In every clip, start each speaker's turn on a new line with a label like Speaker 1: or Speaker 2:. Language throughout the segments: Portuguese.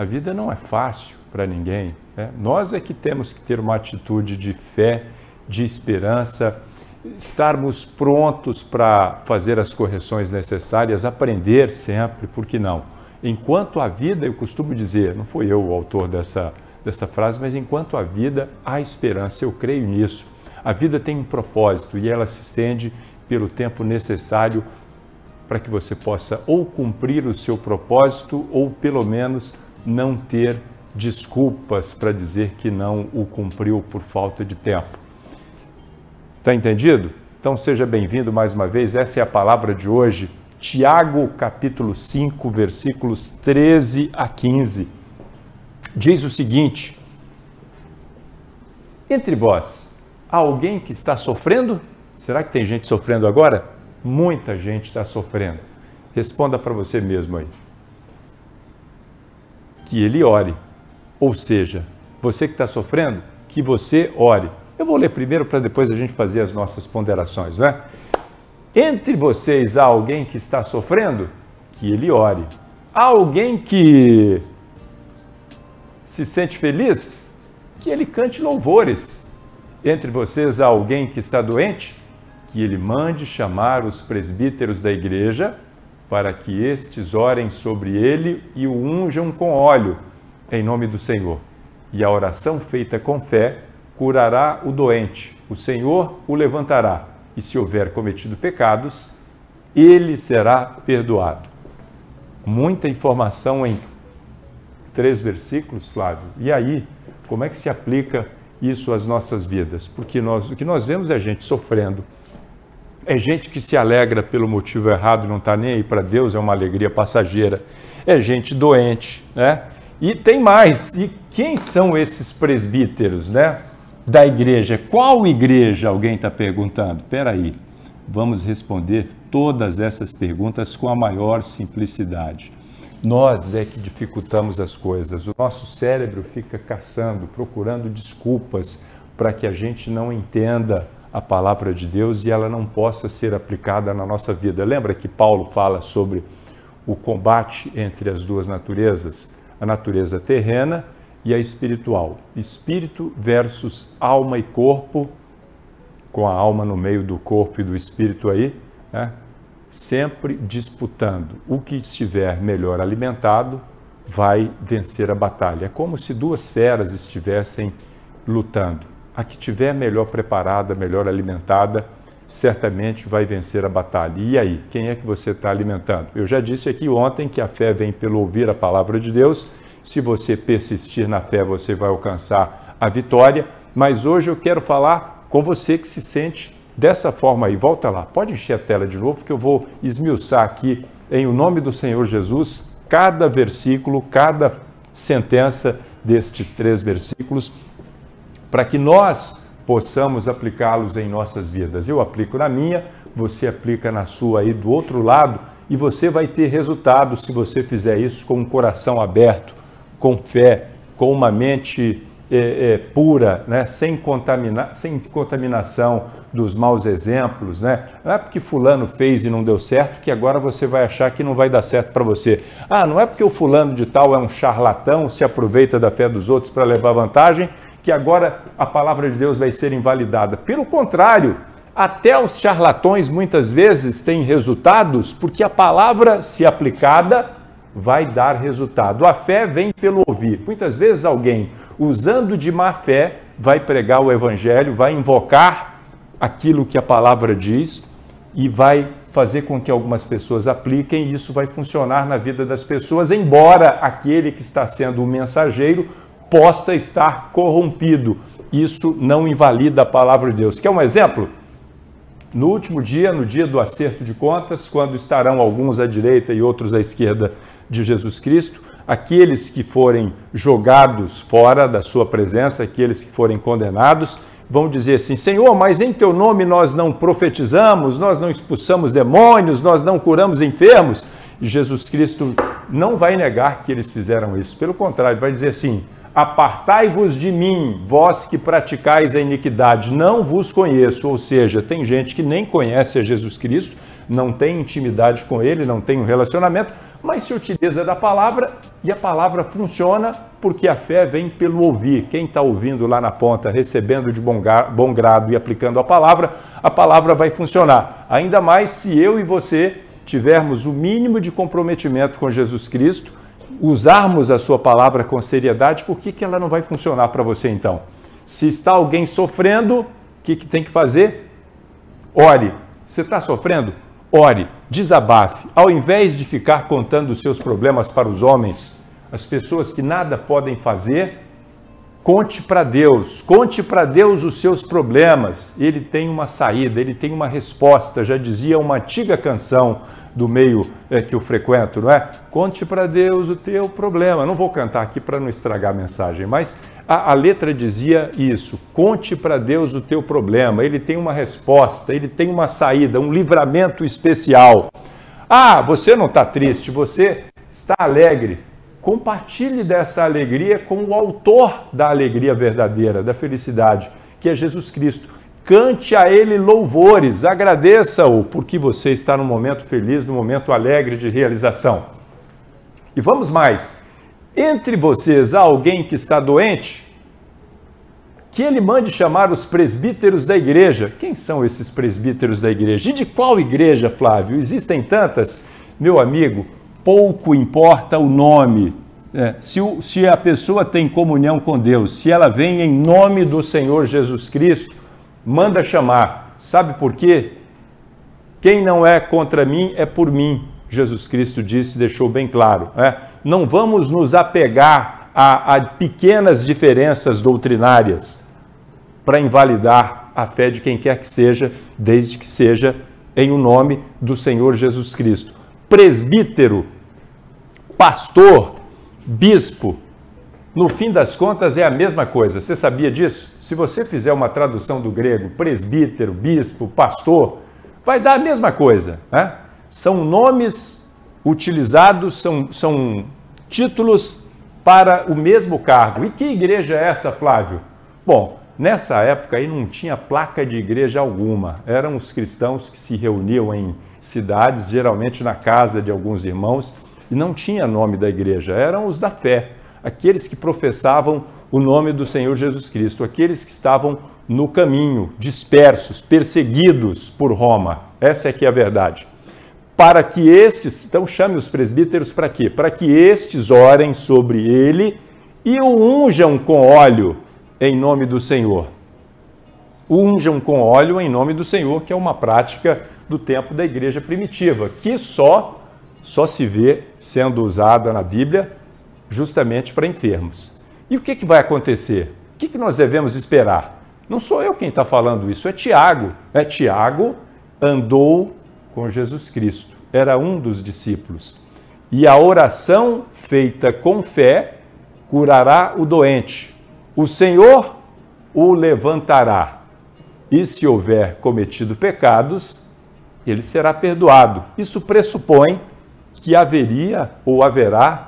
Speaker 1: A vida não é fácil para ninguém, né? Nós é que temos que ter uma atitude de fé, de esperança, estarmos prontos para fazer as correções necessárias, aprender sempre, por que não? Enquanto há vida, eu costumo dizer, não fui eu o autor dessa frase, mas enquanto há vida, há esperança, eu creio nisso. A vida tem um propósito e ela se estende pelo tempo necessário para que você possa ou cumprir o seu propósito ou pelo menos não ter desculpas para dizer que não o cumpriu por falta de tempo. Está entendido? Então seja bem-vindo mais uma vez, essa é a palavra de hoje, Tiago capítulo 5, versículos 13 a 15. Diz o seguinte: entre vós, há alguém que está sofrendo? Será que tem gente sofrendo agora? Muita gente está sofrendo. Responda para você mesmo aí. Que ele ore. Ou seja, você que está sofrendo, que você ore. Eu vou ler primeiro para depois a gente fazer as nossas ponderações, não é? Entre vocês há alguém que está sofrendo? Que ele ore. Há alguém que se sente feliz? Que ele cante louvores. Entre vocês há alguém que está doente? Que ele mande chamar os presbíteros da igreja para que estes orem sobre ele e o unjam com óleo, em nome do Senhor. E a oração feita com fé curará o doente, o Senhor o levantará, e se houver cometido pecados, ele será perdoado. Muita informação em 3 versículos, Flávio. E aí, como é que se aplica isso às nossas vidas? Porque o que nós vemos é gente sofrendo, é gente que se alegra pelo motivo errado, não está nem aí para Deus, é uma alegria passageira, é gente doente, né? E tem mais, e quem são esses presbíteros, né? Da igreja. Qual igreja? Alguém está perguntando. Espera aí, vamos responder todas essas perguntas com a maior simplicidade. Nós é que dificultamos as coisas. O nosso cérebro fica caçando, procurando desculpas para que a gente não entenda a palavra de Deus e ela não possa ser aplicada na nossa vida. Lembra que Paulo fala sobre o combate entre as duas naturezas? A natureza terrena e a espiritual. Espírito versus alma e corpo, com a alma no meio do corpo e do espírito aí, né? Sempre disputando. O que estiver melhor alimentado vai vencer a batalha. É como se duas feras estivessem lutando. A que estiver melhor preparada, melhor alimentada, certamente vai vencer a batalha. E aí, quem é que você está alimentando? Eu já disse aqui ontem que a fé vem pelo ouvir a palavra de Deus. Se você persistir na fé, você vai alcançar a vitória. Mas hoje eu quero falar com você que se sente dessa forma aí. Volta lá, pode encher a tela de novo que eu vou esmiuçar aqui, em o nome do Senhor Jesus, cada versículo, cada sentença destes 3 versículos, para que nós possamos aplicá-los em nossas vidas. Eu aplico na minha, você aplica na sua aí do outro lado e você vai ter resultado se você fizer isso com um coração aberto, com fé, com uma mente pura, né? sem contaminação dos maus exemplos. Né? Não é porque fulano fez e não deu certo que agora você vai achar que não vai dar certo para você. Ah, não é porque o fulano de tal é um charlatão, se aproveita da fé dos outros para levar vantagem, que agora a palavra de Deus vai ser invalidada. Pelo contrário, até os charlatões muitas vezes têm resultados porque a palavra, se aplicada, vai dar resultado. A fé vem pelo ouvir. Muitas vezes alguém, usando de má fé, vai pregar o evangelho, vai invocar aquilo que a palavra diz e vai fazer com que algumas pessoas apliquem e isso vai funcionar na vida das pessoas, embora aquele que está sendo o mensageiro possa estar corrompido. Isso não invalida a palavra de Deus. Quer um exemplo? No último dia, no dia do acerto de contas, quando estarão alguns à direita e outros à esquerda de Jesus Cristo, aqueles que forem jogados fora da sua presença, aqueles que forem condenados, vão dizer assim: Senhor, mas em teu nome nós não profetizamos, nós não expulsamos demônios, nós não curamos enfermos. E Jesus Cristo não vai negar que eles fizeram isso. Pelo contrário, vai dizer assim: apartai-vos de mim, vós que praticais a iniquidade, não vos conheço. Ou seja, tem gente que nem conhece a Jesus Cristo, não tem intimidade com ele, não tem um relacionamento, mas se utiliza da palavra E a palavra funciona porque a fé vem pelo ouvir. Quem está ouvindo lá na ponta, recebendo de bom grado e aplicando a palavra vai funcionar. Ainda mais se eu e você tivermos o mínimo de comprometimento com Jesus Cristo, usarmos a sua palavra com seriedade, por que ela não vai funcionar para você então? Se está alguém sofrendo, o que tem que fazer? Ore. Você está sofrendo? Ore, desabafe. Ao invés de ficar contando os seus problemas para os homens, as pessoas que nada podem fazer, conte para Deus os seus problemas. Ele tem uma saída, ele tem uma resposta, já dizia uma antiga canção do meio que eu frequento, não é? Conte para Deus o teu problema. Não vou cantar aqui para não estragar a mensagem, mas a letra dizia isso. Conte para Deus o teu problema. Ele tem uma resposta, ele tem uma saída, um livramento especial. Ah, você não está triste, você está alegre. Compartilhe dessa alegria com o autor da alegria verdadeira, da felicidade, que é Jesus Cristo. Cante a Ele louvores, agradeça-o, porque você está num momento feliz, num momento alegre de realização. E vamos mais, entre vocês há alguém que está doente, que ele mande chamar os presbíteros da igreja. Quem são esses presbíteros da igreja? E de qual igreja, Flávio? Existem tantas? Meu amigo, pouco importa o nome. Se a pessoa tem comunhão com Deus, se ela vem em nome do Senhor Jesus Cristo, manda chamar. Sabe por quê? Quem não é contra mim é por mim, Jesus Cristo disse, deixou bem claro. Não vamos nos apegar a pequenas diferenças doutrinárias para invalidar a fé de quem quer que seja, desde que seja em o nome do Senhor Jesus Cristo. Presbítero, pastor, bispo, no fim das contas é a mesma coisa. Você sabia disso? Se você fizer uma tradução do grego, presbítero, bispo, pastor, vai dar a mesma coisa. São nomes utilizados, são títulos para o mesmo cargo. E que igreja é essa, Flávio? Bom, nessa época aí não tinha placa de igreja alguma. Eram os cristãos que se reuniam em cidades, geralmente na casa de alguns irmãos, e não tinha nome da igreja. Eram os da fé. Aqueles que professavam o nome do Senhor Jesus Cristo, aqueles que estavam no caminho, dispersos, perseguidos por Roma. Essa é que é a verdade. Para que estes, então chame os presbíteros para quê? Para que estes orem sobre ele e o unjam com óleo em nome do Senhor. Unjam com óleo em nome do Senhor, que é uma prática do tempo da igreja primitiva, que só se vê sendo usada na Bíblia justamente para enfermos. E o que vai acontecer? O que nós devemos esperar? Não sou eu quem está falando isso, é Tiago. Tiago andou com Jesus Cristo, era um dos discípulos. E a oração feita com fé curará o doente. O Senhor o levantará. E se houver cometido pecados, ele será perdoado. Isso pressupõe que haveria ou haverá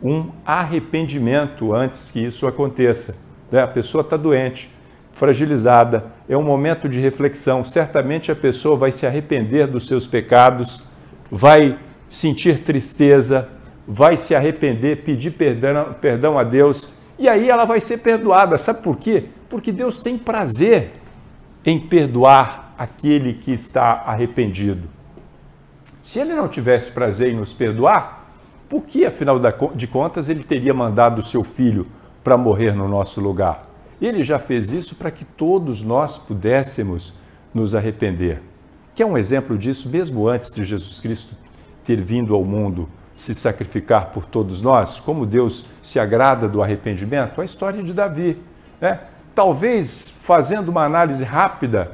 Speaker 1: um arrependimento antes que isso aconteça. A pessoa está doente, fragilizada, é um momento de reflexão. Certamente a pessoa vai se arrepender dos seus pecados, vai sentir tristeza, vai se arrepender, pedir perdão a Deus, e aí ela vai ser perdoada. Sabe por quê? Porque Deus tem prazer em perdoar aquele que está arrependido. Se ele não tivesse prazer em nos perdoar, por que, afinal de contas, ele teria mandado o seu filho para morrer no nosso lugar? Ele já fez isso para que todos nós pudéssemos nos arrepender. Quer um exemplo disso, mesmo antes de Jesus Cristo ter vindo ao mundo se sacrificar por todos nós? Como Deus se agrada do arrependimento? A história de Davi. Talvez, fazendo uma análise rápida,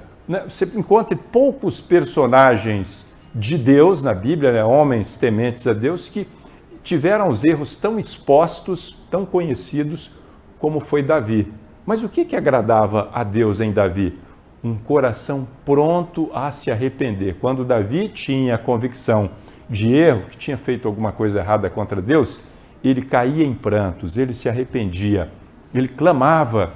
Speaker 1: você encontre poucos personagens de Deus na Bíblia, homens tementes a Deus, que tiveram os erros tão expostos, tão conhecidos, como foi Davi. Mas o que agradava a Deus em Davi? Um coração pronto a se arrepender. Quando Davi tinha a convicção de erro, que tinha feito alguma coisa errada contra Deus, ele caía em prantos, ele se arrependia, ele clamava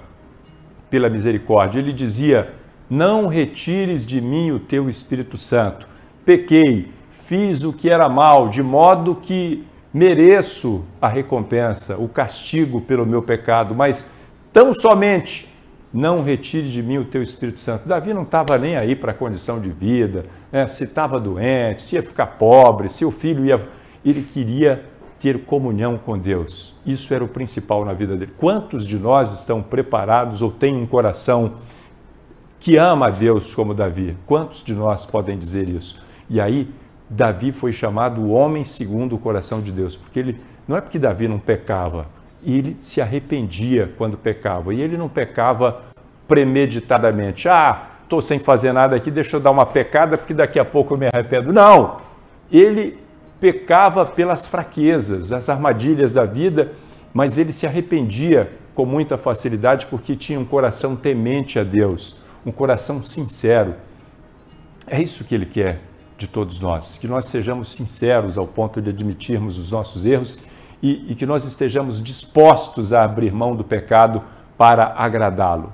Speaker 1: pela misericórdia, ele dizia: não retires de mim o teu Espírito Santo. Pequei, fiz o que era mal, de modo que mereço a recompensa, o castigo pelo meu pecado, mas tão somente não retire de mim o teu Espírito Santo. Davi não estava nem aí para a condição de vida, né? Se estava doente, se ia ficar pobre, se o filho ia... Ele queria ter comunhão com Deus. Isso era o principal na vida dele. Quantos de nós estão preparados ou têm um coração que ama a Deus como Davi? Quantos de nós podem dizer isso? E aí, Davi foi chamado o homem segundo o coração de Deus, porque ele não é porque Davi não pecava, ele se arrependia quando pecava, e ele não pecava premeditadamente. Estou sem fazer nada aqui, deixa eu dar uma pecada, porque daqui a pouco eu me arrependo. Não! Ele pecava pelas fraquezas, as armadilhas da vida, mas ele se arrependia com muita facilidade porque tinha um coração temente a Deus, um coração sincero. É isso que ele quer de todos nós, que nós sejamos sinceros ao ponto de admitirmos os nossos erros e que nós estejamos dispostos a abrir mão do pecado para agradá-lo.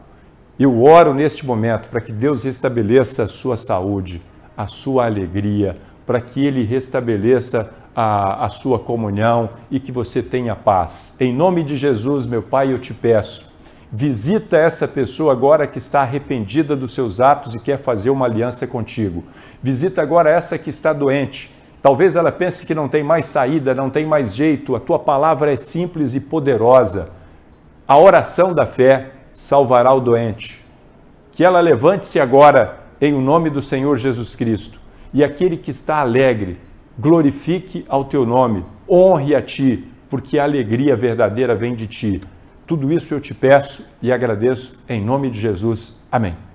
Speaker 1: Eu oro neste momento para que Deus restabeleça a sua saúde, a sua alegria, para que Ele restabeleça a sua comunhão e que você tenha paz. Em nome de Jesus, meu Pai, eu te peço, visita essa pessoa agora que está arrependida dos seus atos e quer fazer uma aliança contigo. Visita agora essa que está doente. Talvez ela pense que não tem mais saída, não tem mais jeito. A tua palavra é simples e poderosa. A oração da fé salvará o doente. Que ela levante-se agora em nome do Senhor Jesus Cristo. E aquele que está alegre, glorifique ao teu nome, honre a ti, porque a alegria verdadeira vem de ti. Tudo isso eu te peço e agradeço em nome de Jesus. Amém.